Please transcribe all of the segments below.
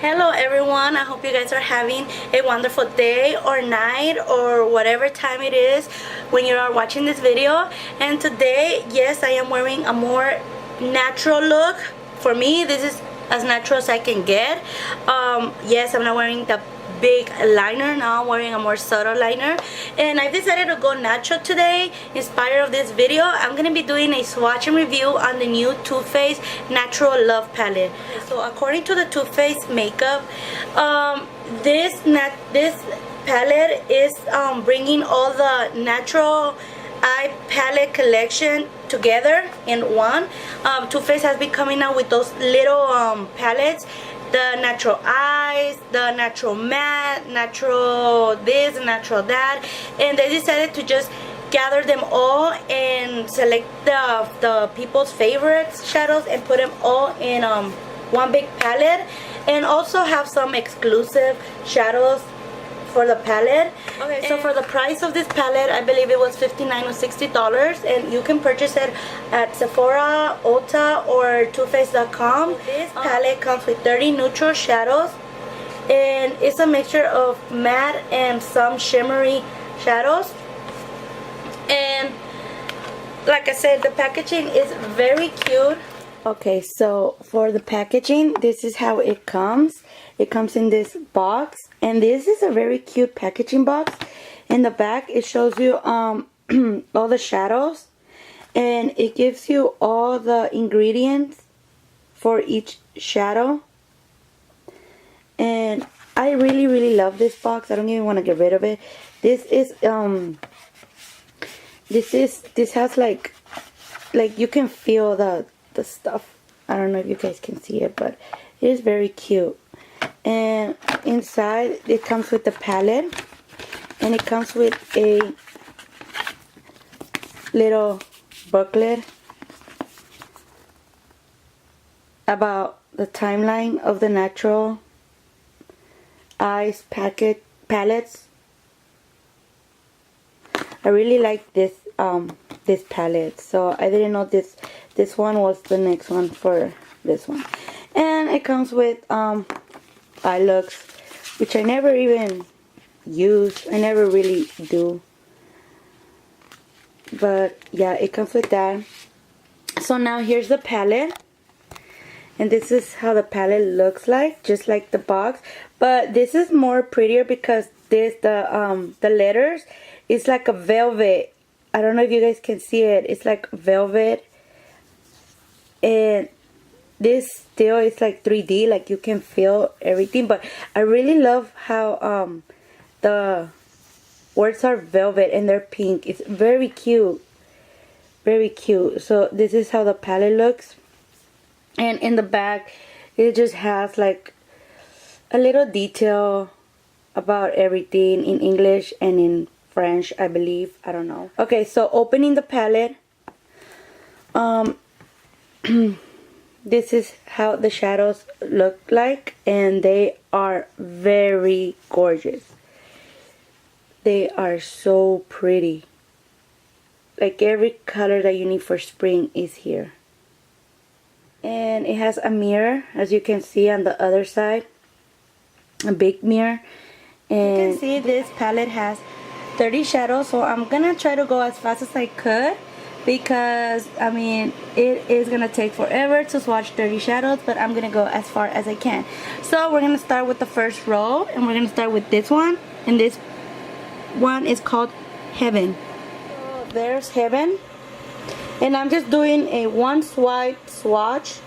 Hello everyone, I hope you guys are having a wonderful day or night or whatever time it is when you are watching this video. And today, yes, I am wearing a more natural look. For me, this is as natural as I can get. Yes, I'm not wearing the big liner. Now I'm wearing a more subtle liner, and I decided to go natural today. Inspired of this video, I'm gonna be doing a swatch and review on the new Too Faced Natural Love palette. So according to the Too Faced makeup, this palette is bringing all the natural eye palette collection together in one. Too Faced has been coming out with those little palettes, the natural eyes, the natural matte, natural this, natural that, and they decided to just gather them all and select the people's favorite shadows and put them all in one big palette, and also have some exclusive shadows for the palette. Okay, so for the price of this palette, I believe it was $59 or $60, and you can purchase it at Sephora, Ulta, or TooFaced.com. This palette comes with 30 neutral shadows, and it's a mixture of matte and some shimmery shadows. And like I said, the packaging is very cute. Okay, so for the packaging, this is how it comes. It comes in this box, and this is a very cute packaging box. In the back, it shows you all the shadows, and it gives you all the ingredients for each shadow. And I really love this box. I don't even want to get rid of it. This has like you can feel the stuff. I don't know if you guys can see it, but it is very cute. And inside it comes with the palette, and it comes with a little booklet about the timeline of the natural eyes palettes. I really like this this palette, so I didn't know this one was the next one for this one. And it comes with eye looks, which I never even use. I never really do, but yeah, it comes with that. So now here's the palette, and this is how the palette looks like, just like the box, but this is more prettier because the letters, it's like a velvet. I don't know if you guys can see it. It's like velvet, and this still is like 3D, like you can feel everything. But I really love how the words are velvet and they're pink. It's very cute, very cute. So this is how the palette looks, and in the back it just has like a little detail about everything in English and in French, I believe. I don't know. Okay, so opening the palette, this is how the shadows look like, and they are very gorgeous. They are so pretty. Like every color that you need for spring is here. And it has a mirror, as you can see on the other side, a big mirror. And you can see this palette has 30 shadows, so I'm gonna try to go as fast as I could, because I mean it is gonna take forever to swatch 30 shadows, but I'm gonna go as far as I can. So we're gonna start with the first row, and we're gonna start with this one, and this one is called Heaven. So there's Heaven, and I'm just doing a one swipe swatch.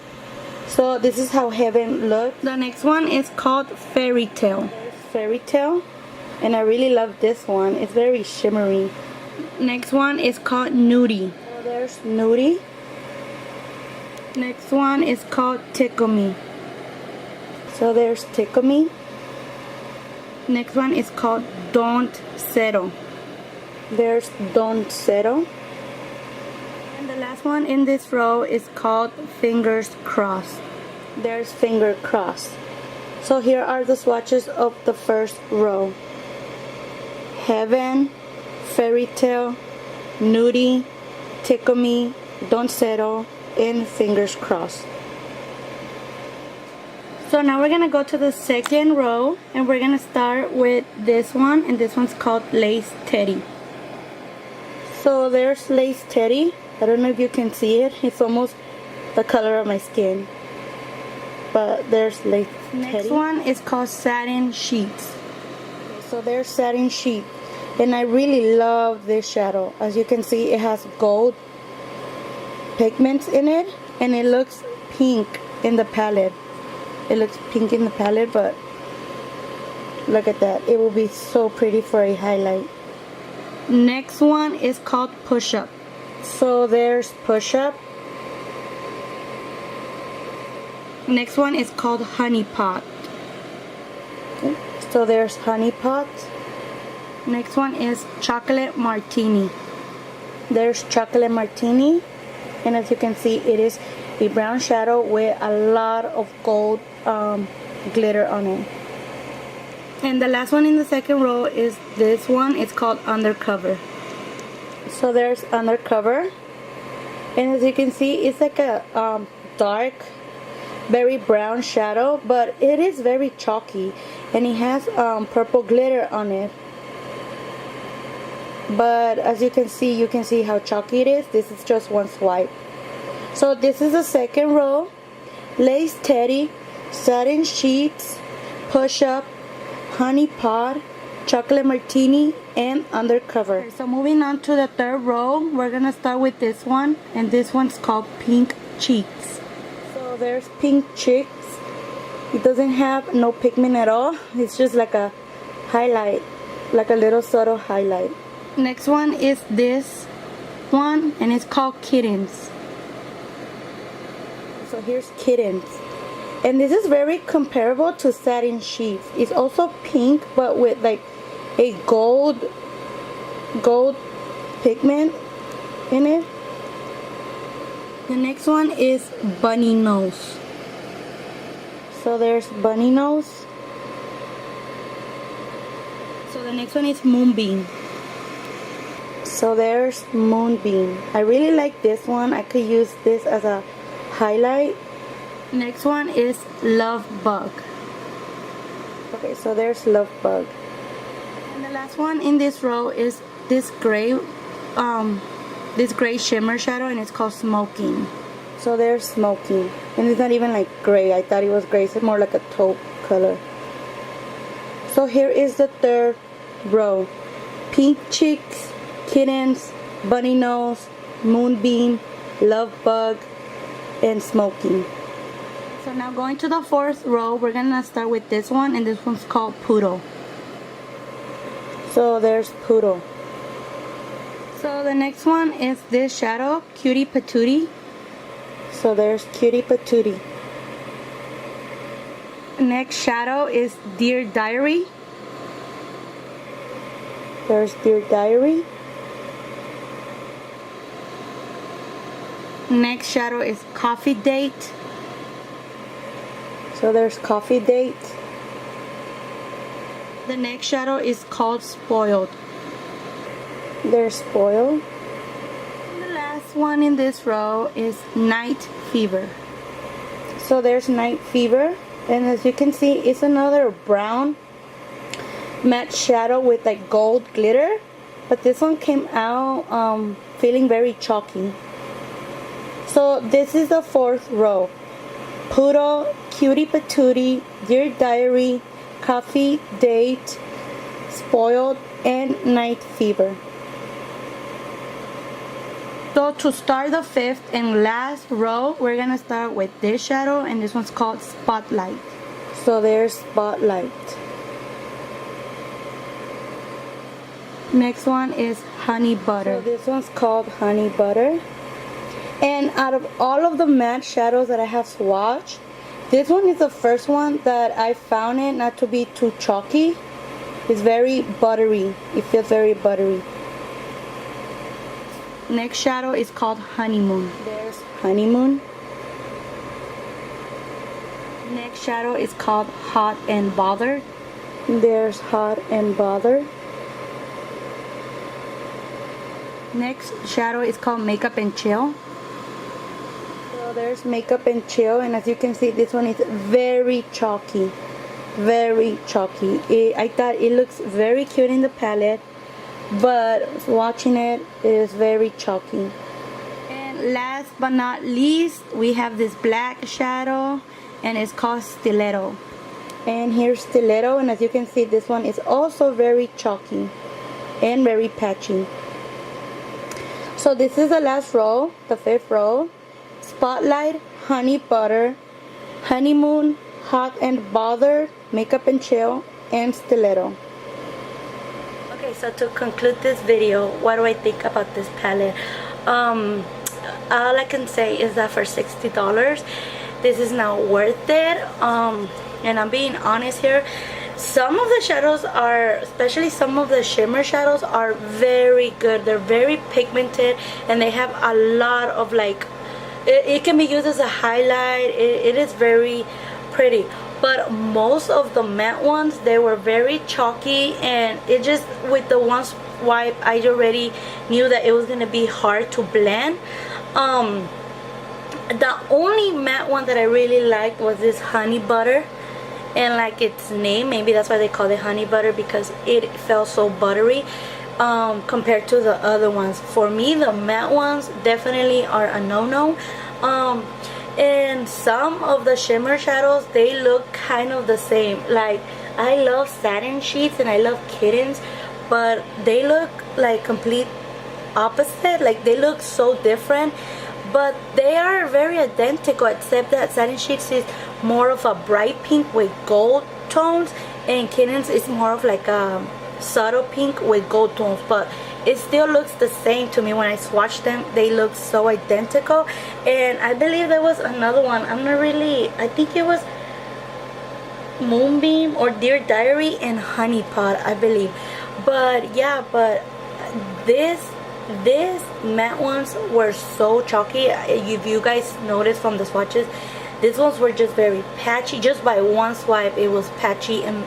So this is how Heaven looks. The next one is called Fairy Tale. Fairy Tale, and I really love this one. It's very shimmery. Next one is called Nudie. So there's Nudie. Next one is called Tickle Me. So there's Tickle Me. Next one is called Don't Settle. There's Don't Settle. And the last one in this row is called Fingers Crossed. There's Finger Crossed. So here are the swatches of the first row. Heaven, Fairy Tale, Nudie, Tickle Me, Don't Settle, and Fingers Crossed. So now we're gonna go to the second row and we're gonna start with this one, and this one's called Lace Teddy. So there's Lace Teddy. I don't know if you can see it. It's almost the color of my skin. But there's Lace Teddy. Next one is called Satin Sheets. So there's Satin Sheet. And I really love this shadow. As you can see, it has gold pigments in it, and it looks pink in the palette. It looks pink in the palette, but look at that. It will be so pretty for a highlight. Next one is called Push Up. So there's Push Up. Next one is called Honey Pot. Okay. So there's Honey Pot. Next one is Chocolate Martini. There's Chocolate Martini. And as you can see, it is a brown shadow with a lot of gold glitter on it. And the last one in the second row is this one. It's called Undercover. So there's Undercover. And as you can see, it's like a dark, very brown shadow, but it is very chalky. And it has purple glitter on it. But as you can see how chalky it is. This is just one swipe. So this is the second row. Lace Teddy, Satin Sheets, Push Up, Honey Pot, Chocolate Martini, and Undercover. Okay, so moving on to the third row, we're gonna start with this one, and this one's called Pink Cheeks. So there's Pink Cheeks. It doesn't have no pigment at all. It's just like a highlight, like a little subtle highlight. Next one is this one, and it's called Kittens. So here's Kittens. And this is very comparable to Satin Sheets. It's also pink, but with like a gold pigment in it. The next one is Bunny Nose. So there's Bunny Nose. So the next one is Moonbeam. So there's Moonbeam. I really like this one. I could use this as a highlight. Next one is Love Bug. Okay, so there's Love Bug. And the last one in this row is this gray shimmer shadow, and it's called Smoking. So there's Smoking. And it's not even like gray. I thought it was gray. It's more like a taupe color. So here is the third row. Pink Cheeks, Kittens, Bunny Nose, Moonbeam, Love Bug, and Smoking. So now going to the fourth row, we're gonna start with this one, and this one's called Poodle. So there's Poodle. So the next one is this shadow, Cutie Patootie. So there's Cutie Patootie. Next shadow is Dear Diary. There's Dear Diary. Next shadow is Coffee Date. So there's Coffee Date. The next shadow is called Spoiled. There's Spoiled. And the last one in this row is Night Fever. So there's Night Fever. And as you can see, it's another brown matte shadow with like gold glitter. But this one came out feeling very chalky. So this is the fourth row. Poodle, Cutie Patootie, Dear Diary, Coffee Date, Spoiled, and Night Fever. So to start the fifth and last row, we're gonna start with this shadow, and this one's called Spotlight. So there's Spotlight. Next one is Honey Butter. So this one's called Honey Butter. And out of all of the matte shadows that I have swatched, this one is the first one that I found it not to be too chalky. It's very buttery. It feels very buttery. Next shadow is called Honeymoon. There's Honeymoon. Next shadow is called Hot and Bothered. There's Hot and Bothered. Next shadow is called Makeup and Chill. So there's Makeup and Chill, and as you can see, this one is very chalky. Very chalky. I thought it looks very cute in the palette, but watching it is very chalky. And last but not least, we have this black shadow, and it's called Stiletto. And here's Stiletto, and as you can see, this one is also very chalky and very patchy. So this is the last row, the 5th row. Spotlight, Honey Butter, Honeymoon, Hot and Bothered, Makeup and Chill, and Stiletto. Okay, so to conclude this video, what do I think about this palette? All I can say is that for $60, this is not worth it. And I'm being honest here. Some of the shadows are, especially some of the shimmer shadows, are very good. They're very pigmented, and they have a lot of like, it can be used as a highlight. It is very pretty. But most of the matte ones, they were very chalky, and it just, with the one swipe, I already knew that it was going to be hard to blend. The only matte one that I really liked was this Honey Butter. And like its name, maybe that's why they call it Honey Butter, because it felt so buttery compared to the other ones. For me, the matte ones definitely are a no-no. And some of the shimmer shadows, they look kind of the same. Like, I love satin sheets and I love kittens, but they look like complete opposite. Like, they look so different, but they are very identical, except that satin sheets is more of a bright pink with gold tones, and kittens is more of like a subtle pink with gold tones. But it still looks the same to me. When I swatch them, they look so identical. And I believe there was another one, I'm not really, I think it was Moonbeam or Dear Diary and Honey Pot, I believe. But yeah, but these matte ones were so chalky. If you guys noticed from the swatches, these ones were just very patchy. Just by one swipe, it was patchy and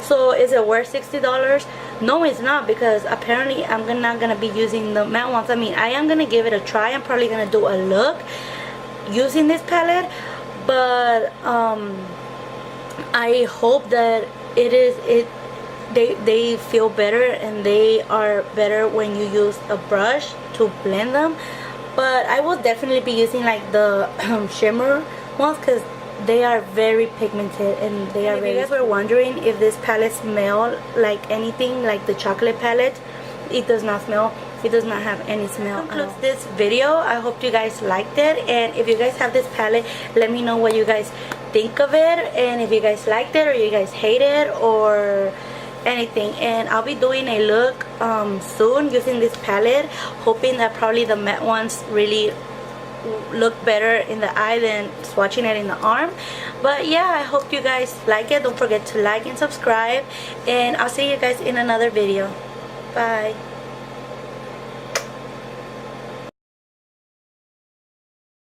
so is it worth $60? No, it's not, because apparently I'm not gonna be using the matte ones. I mean, I am gonna give it a try. I'm probably gonna do a look using this palette, but I hope that they feel better, and they are better when you use a brush to blend them. But I will definitely be using like the shimmer ones, because they are very pigmented, and they are very... If you guys were wondering if this palette smells like anything like the chocolate palette, it does not smell. It does not have any smell. That concludes this video. I hope you guys liked it, and if you guys have this palette, let me know what you guys think of it, and if you guys liked it or you guys hate it or anything. And I'll be doing a look soon using this palette, hoping that probably the matte ones really look better in the eye than swatching it in the arm. But yeah, I hope you guys like it. Don't forget to like and subscribe, and I'll see you guys in another video. Bye.